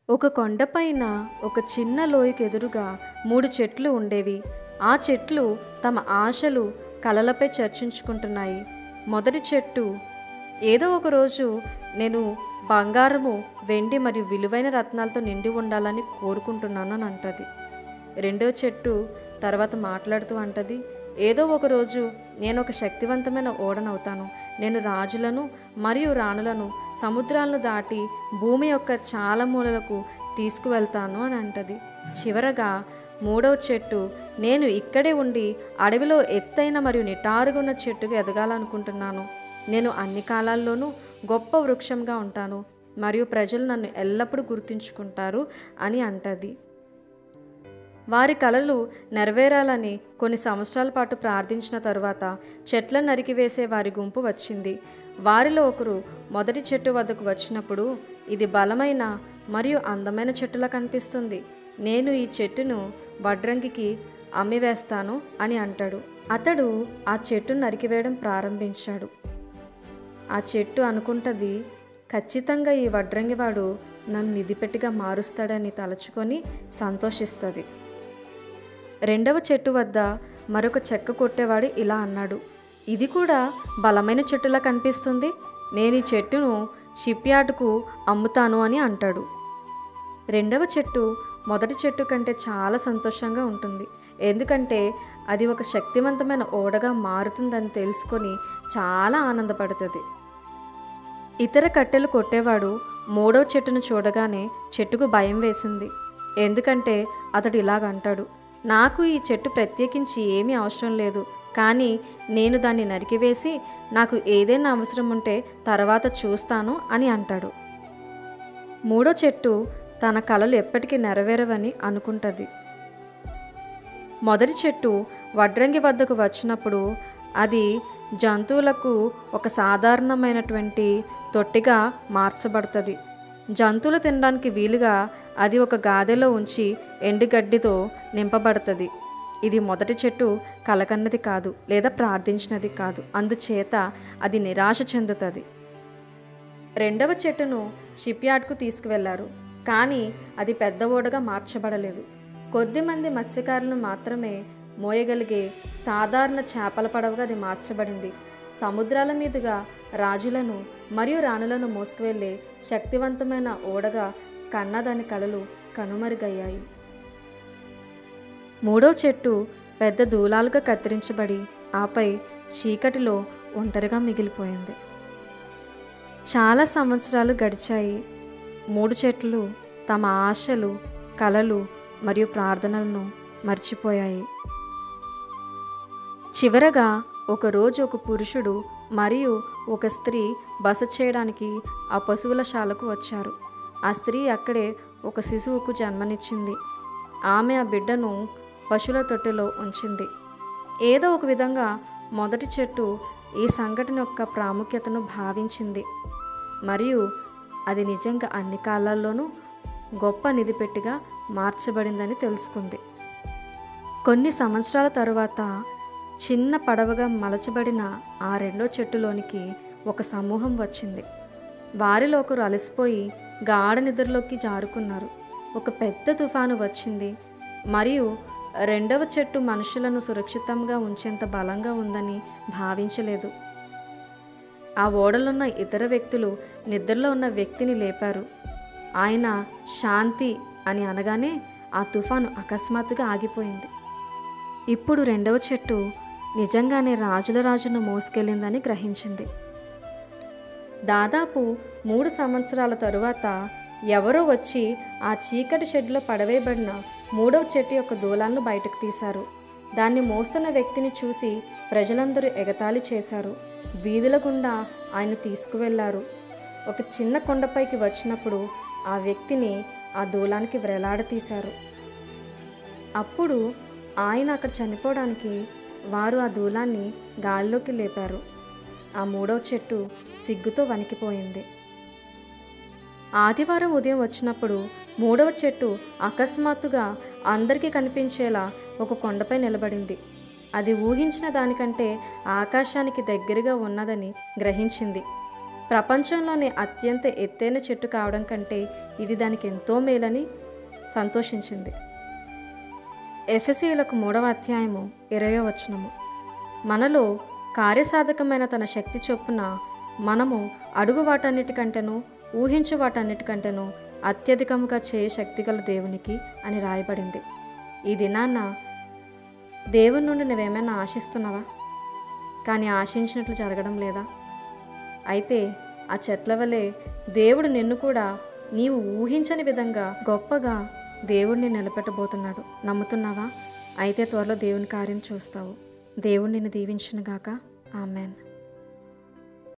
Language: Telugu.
ఒక కొండపైన ఒక చిన్న లోయకు ఎదురుగా 3 చెట్లు ఉండేవి. ఆ చెట్లు తమ ఆశలు, కలలపై చర్చించుకుంటున్నాయి. మొదటి చెట్టు, ఏదో ఒక రోజు నేను బంగారము, వెండి మరియు విలువైన రత్నాలతో నిండి ఉండాలని కోరుకుంటున్నానని అంటది. రెండో చెట్టు తర్వాత మాట్లాడుతూ అంటది, ఏదో ఒక రోజు నేను ఒక శక్తివంతమైన ఓడనవుతాను. నేను రాజులను మరియు రాణులను సముద్రాలను దాటి భూమి యొక్క చాలా మూలలకు తీసుకువెళ్తాను అని అంటది. చివరగా మూడవ చెట్టు, నేను ఇక్కడే ఉండి అడవిలో ఎత్తైన మరియు నిటారుగా ఉన్న చెట్టుగా ఎదగాలనుకుంటున్నాను. నేను అన్ని కాలాల్లోనూ గొప్ప వృక్షంగా ఉంటాను మరియు ప్రజలు నన్ను ఎల్లప్పుడూ గుర్తుంచుకుంటారు అని అంటది. వారి కలలు నెరవేరాలని కొన్ని సంవత్సరాల పాటు ప్రార్థించిన తరువాత చెట్లను నరికివేసే వారి గుంపు వచ్చింది. వారిలో ఒకరు మొదటి చెట్టు వద్దకు వచ్చినప్పుడు, ఇది బలమైన మరియు అందమైన చెట్టులా కనిపిస్తుంది. నేను ఈ చెట్టును వడ్రంగికి అమ్మివేస్తాను అని అంటాడు. అతడు ఆ చెట్టును నరికివేయడం ప్రారంభించాడు. ఆ చెట్టు అనుకుంటది, ఖచ్చితంగా ఈ వడ్రంగివాడు నన్ను నిధిపెట్టిగా మారుస్తాడని తలుచుకొని సంతోషిస్తుంది. రెండవ చెట్టు వద్ద మరొక చెక్క కొట్టేవాడు ఇలా అన్నాడు, ఇది కూడా బలమైన చెట్టులా కనిపిస్తుంది. నేను ఈ చెట్టును షిప్ యార్డుకు అమ్ముతాను అని అంటాడు. రెండవ చెట్టు మొదటి చెట్టు కంటే చాలా సంతోషంగా ఉంటుంది. ఎందుకంటే అది ఒక శక్తివంతమైన ఓడగా మారుతుందని తెలుసుకొని చాలా ఆనందపడుతుంది. ఇతర కట్టెలు కొట్టేవాడు మూడవ చెట్టును చూడగానే చెట్టుకు భయం వేసింది. ఎందుకంటే అతడు ఇలాగంటాడు, నాకు ఈ చెట్టు ప్రత్యేకించి ఏమీ అవసరం లేదు, కానీ నేను దాన్ని నరికివేసి నాకు ఏదైనా అవసరం ఉంటే తర్వాత చూస్తాను అని అంటాడు. మూడో చెట్టు తన కలలు ఎప్పటికీ నెరవేరవని అనుకుంటుంది. మొదటి చెట్టు వడ్రంగి వద్దకు వచ్చినప్పుడు అది జంతువులకు ఒక సాధారణమైనటువంటి తొట్టిగా మార్చబడుతుంది. జంతువులు తినడానికి వీలుగా అది ఒక గాదెలో ఉంచి ఎండుగడ్డితో నింపబడుతుంది. ఇది మొదటి చెట్టు కలకన్నది కాదు లేదా ప్రార్థించినది కాదు, అందుచేత అది నిరాశ చెందుతుంది. రెండవ చెట్టును షిప్ యార్డ్కు తీసుకువెళ్లారు, కానీ అది పెద్ద ఓడగా మార్చబడలేదు. కొద్దిమంది మత్స్యకారులను మాత్రమే మోయగలిగే సాధారణ చేపల పడవగా అది మార్చబడింది. సముద్రాల మీదుగా రాజులను మరియు రాణులను మోసుకువెళ్ళే శక్తివంతమైన ఓడగా కన్నదాని కలలు కనుమరుగయ్యాయి. మూడో చెట్టు పెద్ద దూలాలుగా కత్తిరించబడి ఆపై చీకటిలో ఒంటరిగా మిగిలిపోయింది. చాలా సంవత్సరాలు గడిచాయి. మూడు చెట్లు తమ ఆశలు, కలలు మరియు ప్రార్థనలను మర్చిపోయాయి. చివరగా ఒకరోజు ఒక పురుషుడు మరియు ఒక స్త్రీ బస చేయడానికి ఆ పశువుల శాలకు వచ్చారు. ఆ స్త్రీ అక్కడే ఒక శిశువుకు జన్మనిచ్చింది. ఆమె ఆ బిడ్డను పశువుల తొట్టెలో ఉంచింది. ఏదో ఒక విధంగా మొదటి చెట్టు ఈ సంఘటన యొక్క ప్రాముఖ్యతను భావించింది మరియు అది నిజంగా అన్ని కాలాల్లోనూ గొప్ప నిధిపెట్టిగా మార్చబడిందని తెలుసుకుంది. కొన్ని సంవత్సరాల తరువాత చిన్న పడవగా మలచబడిన ఆ రెండో చెట్టులోనికి ఒక సమూహం వచ్చింది. వారిలో ఒకరు అలసిపోయి గాఢ నిద్రలోకి జారుకున్నారు. ఒక పెద్ద తుఫాను వచ్చింది మరియు రెండవ చెట్టు మనుషులను సురక్షితంగా ఉంచేంత బలంగా ఉందని భావించలేదు. ఆ ఓడలున్న ఇతర వ్యక్తులు నిద్రలో ఉన్న వ్యక్తిని లేపారు. ఆయన శాంతి అని అనగానే ఆ తుఫాను అకస్మాత్తుగా ఆగిపోయింది. ఇప్పుడు రెండవ చెట్టు నిజంగానే రాజుల రాజును మోసుకెళ్ళిందని గ్రహించింది. దాదాపు 3 సంవత్సరాల తరువాత ఎవరో వచ్చి ఆ చీకటి షెడ్లో పడవేయబడిన మూడవ చెట్టు యొక్క దూలాలను బయటకు తీశారు. దాన్ని మోస్తున్న వ్యక్తిని చూసి ప్రజలందరూ ఎగతాళి చేశారు. వీధుల గుండా ఆయన తీసుకువెళ్లారు. ఒక చిన్న కొండపైకి వచ్చినప్పుడు ఆ వ్యక్తిని ఆ దూలానికి వ్రేలాడతీశారు. అప్పుడు ఆయన అక్కడ చనిపోవడానికి వారు ఆ దూలాన్ని గాలిలోకి లేపారు. ఆ మూడవ చెట్టు సిగ్గుతో వణికిపోయింది. ఆదివారం ఉదయం వచ్చినప్పుడు మూడవ చెట్టు అకస్మాత్తుగా అందరికీ కనిపించేలా ఒక కొండపై నిలబడింది. అది ఊహించిన దానికంటే ఆకాశానికి దగ్గరగా ఉన్నదని గ్రహించింది. ప్రపంచంలోని అత్యంత ఎత్తైన చెట్టు కావడం కంటే ఇది దానికి ఎంతో మేలని సంతోషించింది. ఎఫెసీయులకు 3వ అధ్యాయము 20వ వచనము. మనలో కార్యసాధకమైన తన శక్తి చొప్పున మనము అడుగు వాటన్నిటికంటేనూ ఊహించు వాటన్నిటికంటేనూ అత్యధికముగా చేయ శక్తిగల దేవునికి అని రాయబడింది. ఈ దినాన్న దేవుని నుండి నువ్వేమైనా ఆశిస్తున్నావా? కానీ ఆశించినట్లు జరగడం లేదా? అయితే ఆ చెట్ల వలె దేవుడు నిన్ను కూడా నీవు ఊహించని విధంగా గొప్పగా దేవుడిని నిలబెట్టబోతున్నాడు. నమ్ముతున్నావా? అయితే త్వరలో దేవుని కార్యం చూస్తావు. దేవుడు నిన్ను దీవించునుగాక. ఆమెన్.